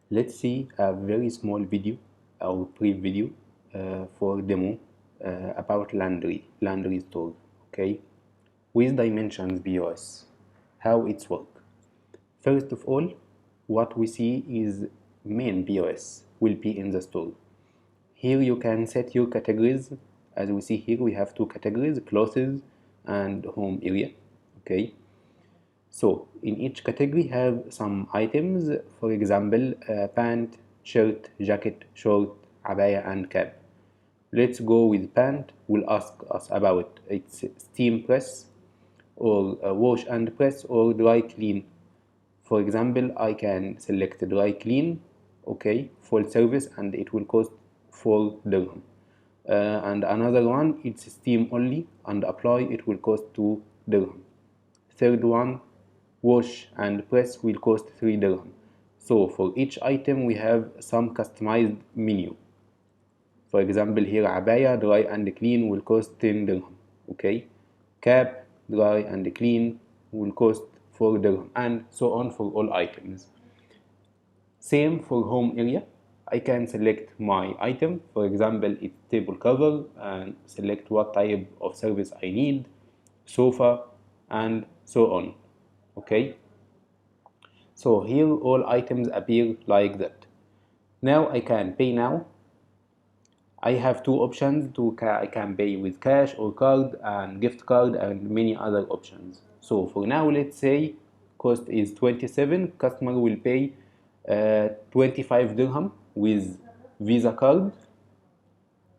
Let's see a very small video or pre-video for demo about laundry store, okay, with dimensions BOS, how it's work. First of all, what we see is main BOS will be in the store. Here you can set your categories. As we see here, we have two categories, clothes and home area, okay. So in each category have some items, for example, pant, shirt, jacket, short, abaya and cap. Let's go with pant. Will ask us about its steam press or wash and press or dry clean. For example, I can select dry clean, okay, full service, and it will cost 4 dirham. And another one, it's steam only and apply, it will cost 2 dirham. Third one, wash and press will cost 3 dirham. So for each item we have some customized menu. For example, here abaya dry and clean will cost 10 dirham. Okay, cap dry and clean will cost 4 dirham, and so on for all items. Same for home area. I can select my item, for example, it's table cover, and select what type of service I need, sofa, and so on. Okay, so here all items appear like that. Now I can pay now. I have two options I can pay with cash or card and gift card and many other options. So for now, let's say cost is 27, customer will pay 25 dirham with Visa card.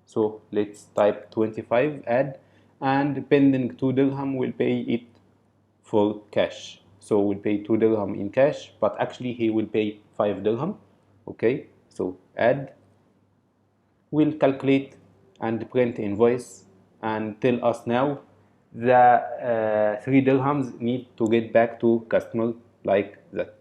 So let's type 25, add, and pending 2 dirham will pay it for cash. So we'll pay 2 dirham in cash, but actually he will pay 5 dirham. Okay, so add, will calculate and print invoice and tell us now the 3 dirhams need to get back to customer like that.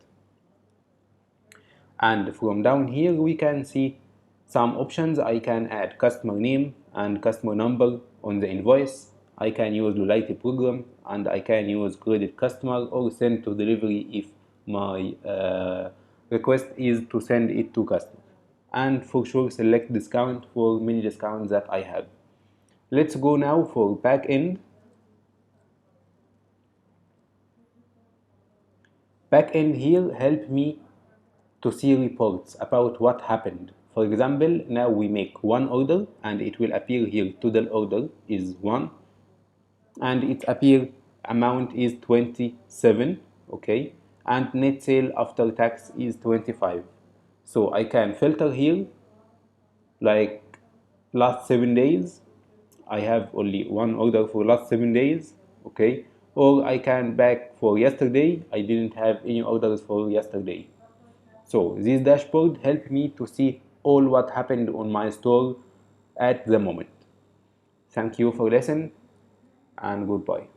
And from down here we can see some options. I can add customer name and customer number on the invoice. I can use loyalty program, and I can use credit customer or send to delivery if my request is to send it to customer. And for sure select discount for many discounts that I have. Let's go now for backend. Backend here help me to see reports about what happened. For example, now we make one order and it will appear here total order is 1 and it appear amount is 27, okay, and net sale after tax is 25. So I can filter here like last 7 days. I have only one order for last 7 days, okay, or I can back for yesterday. I didn't have any orders for yesterday. So this dashboard helped me to see all what happened on my store at the moment. Thank you for listening and goodbye.